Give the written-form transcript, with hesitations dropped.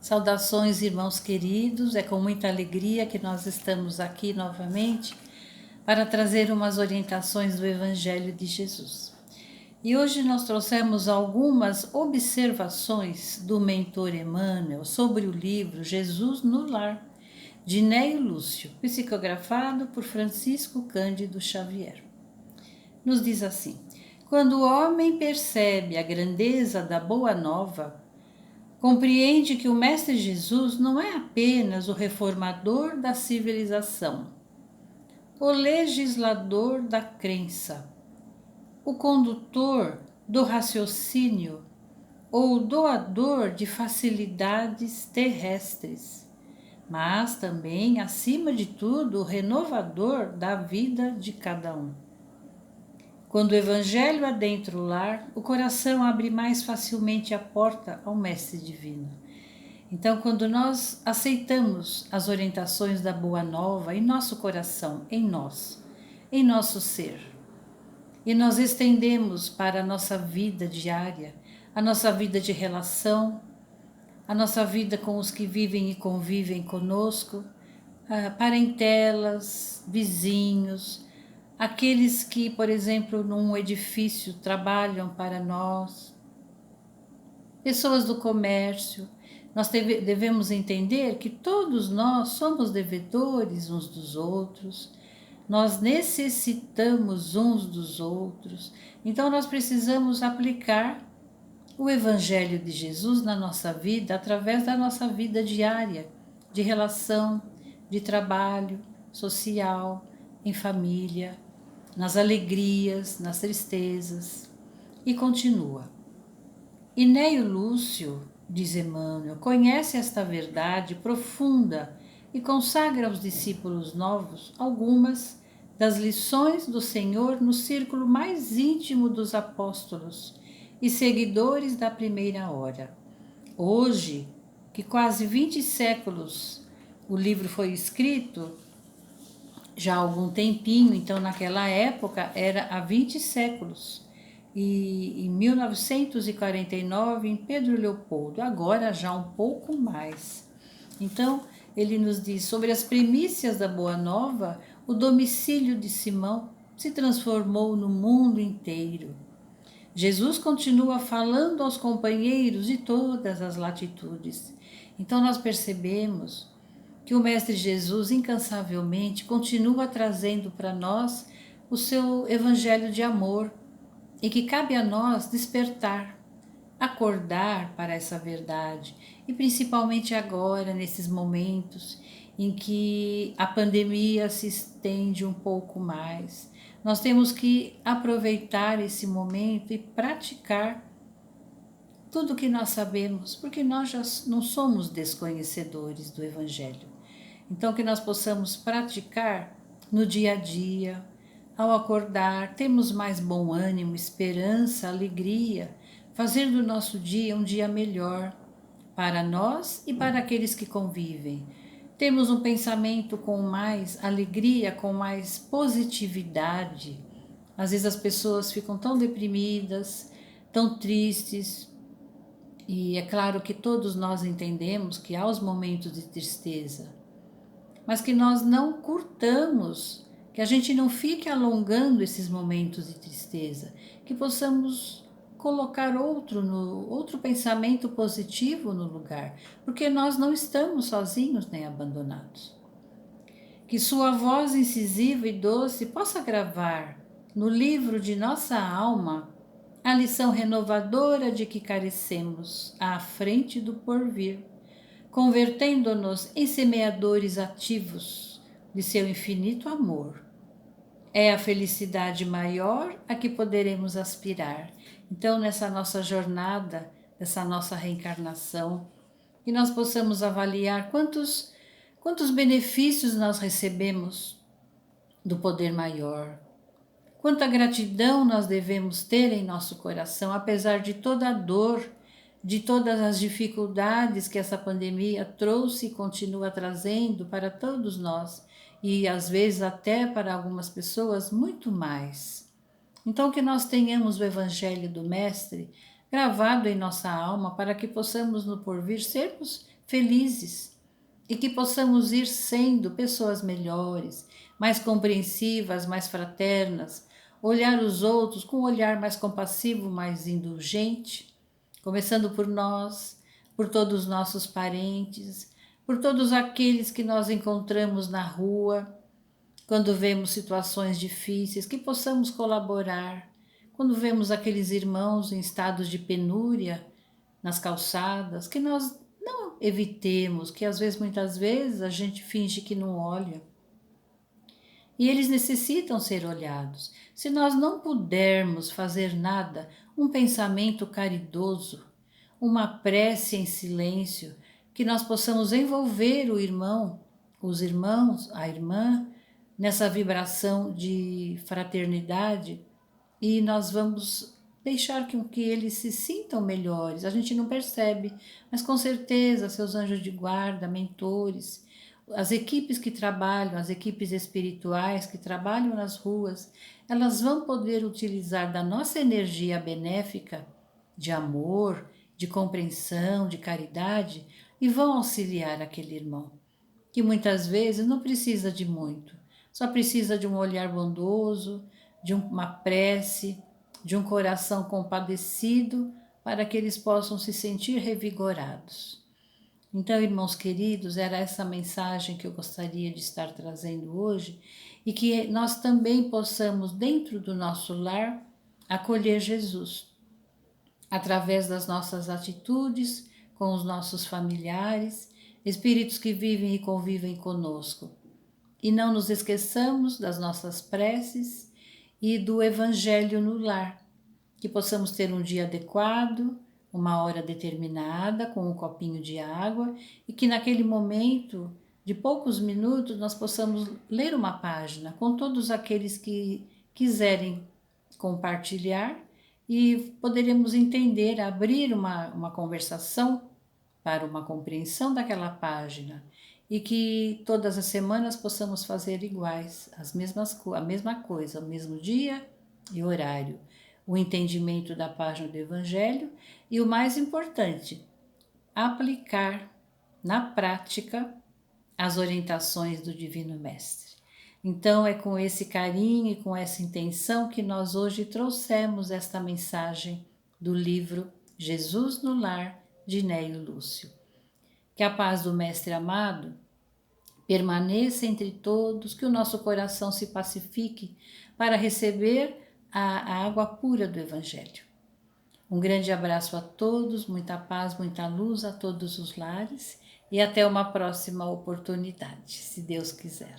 Saudações, irmãos queridos, é com muita alegria que nós estamos aqui novamente para trazer umas orientações do Evangelho de Jesus. E hoje nós trouxemos algumas observações do mentor Emmanuel sobre o livro Jesus no Lar, de Neio Lúcio, psicografado por Francisco Cândido Xavier. Nos diz assim: quando o homem percebe a grandeza da Boa Nova, compreende que o Mestre Jesus não é apenas o reformador da civilização, o legislador da crença, o condutor do raciocínio ou o doador de facilidades terrestres, mas também, acima de tudo, o renovador da vida de cada um. Quando o Evangelho adentra o lar, o coração abre mais facilmente a porta ao Mestre Divino. Então, quando nós aceitamos as orientações da Boa Nova em nosso coração, em nosso ser, e nós estendemos para a nossa vida diária, a nossa vida de relação, a nossa vida com os que vivem e convivem conosco, parentelas, vizinhos, aqueles que, por exemplo, num edifício trabalham para nós, pessoas do comércio. Nós devemos entender que todos nós somos devedores uns dos outros, nós necessitamos uns dos outros, então nós precisamos aplicar o Evangelho de Jesus na nossa vida através da nossa vida diária, de relação, de trabalho social, em família, nas alegrias, nas tristezas. E continua. E Neio Lúcio, diz Emmanuel, conhece esta verdade profunda e consagra aos discípulos novos algumas das lições do Senhor no círculo mais íntimo dos apóstolos e seguidores da primeira hora. Hoje, que quase 20 séculos o livro foi escrito, já há algum tempinho, então naquela época era há 20 séculos, e em 1949 em Pedro Leopoldo, agora já um pouco mais. Então ele nos diz sobre as primícias da Boa Nova, o domicílio de Simão se transformou no mundo inteiro. Jesus continua falando aos companheiros de todas as latitudes. Então nós percebemos que o Mestre Jesus incansavelmente continua trazendo para nós o seu evangelho de amor e que cabe a nós despertar, acordar para essa verdade e principalmente agora, nesses momentos em que a pandemia se estende um pouco mais. Nós temos que aproveitar esse momento e praticar tudo o que nós sabemos, porque nós já não somos desconhecedores do Evangelho. Então, que nós possamos praticar no dia a dia, ao acordar, termos mais bom ânimo, esperança, alegria, fazer do nosso dia um dia melhor para nós e para aqueles que convivem. Temos um pensamento com mais alegria, com mais positividade. Às vezes as pessoas ficam tão deprimidas, tão tristes, e é claro que todos nós entendemos que há os momentos de tristeza, mas que nós não curtamos, que a gente não fique alongando esses momentos de tristeza, que possamos colocar outro pensamento positivo no lugar, porque nós não estamos sozinhos nem abandonados. Que sua voz incisiva e doce possa gravar no livro de nossa alma a lição renovadora de que carecemos à frente do porvir, convertendo-nos em semeadores ativos de seu infinito amor. É a felicidade maior a que poderemos aspirar. Então, nessa nossa jornada, nessa nossa reencarnação, que nós possamos avaliar quantos benefícios nós recebemos do poder maior, quanta gratidão nós devemos ter em nosso coração, apesar de toda a dor, de todas as dificuldades que essa pandemia trouxe e continua trazendo para todos nós, e às vezes até para algumas pessoas muito mais. Então que nós tenhamos o Evangelho do Mestre gravado em nossa alma para que possamos no porvir sermos felizes e que possamos ir sendo pessoas melhores, mais compreensivas, mais fraternas, olhar os outros com um olhar mais compassivo, mais indulgente, começando por nós, por todos os nossos parentes, por todos aqueles que nós encontramos na rua, quando vemos situações difíceis, que possamos colaborar, quando vemos aqueles irmãos em estados de penúria nas calçadas, que nós não evitemos, que às vezes, muitas vezes, a gente finge que não olha. E eles necessitam ser olhados. Se nós não pudermos fazer nada, um pensamento caridoso, uma prece em silêncio, que nós possamos envolver o irmão, os irmãos, a irmã, nessa vibração de fraternidade, e nós vamos deixar que eles se sintam melhores. A gente não percebe, mas com certeza seus anjos de guarda, mentores, as equipes que trabalham, as equipes espirituais que trabalham nas ruas, elas vão poder utilizar da nossa energia benéfica, de amor, de compreensão, de caridade, e vão auxiliar aquele irmão, que muitas vezes não precisa de muito, só precisa de um olhar bondoso, de uma prece, de um coração compadecido, para que eles possam se sentir revigorados. Então, irmãos queridos, era essa mensagem que eu gostaria de estar trazendo hoje, e que nós também possamos, dentro do nosso lar, acolher Jesus, através das nossas atitudes com os nossos familiares, espíritos que vivem e convivem conosco. E não nos esqueçamos das nossas preces e do Evangelho no lar, que possamos ter um dia adequado, uma hora determinada, com um copinho de água, e que naquele momento de poucos minutos nós possamos ler uma página com todos aqueles que quiserem compartilhar, e poderemos entender, abrir uma conversação para uma compreensão daquela página, e que todas as semanas possamos fazer iguais, a mesma coisa, o mesmo dia e horário, o entendimento da página do Evangelho e, o mais importante, aplicar na prática as orientações do Divino Mestre. Então é com esse carinho e com essa intenção que nós hoje trouxemos esta mensagem do livro Jesus no Lar, de Neio Lúcio. Que a paz do Mestre amado permaneça entre todos, que o nosso coração se pacifique para receber a água pura do Evangelho. Um grande abraço a todos, muita paz, muita luz a todos os lares, e até uma próxima oportunidade, se Deus quiser.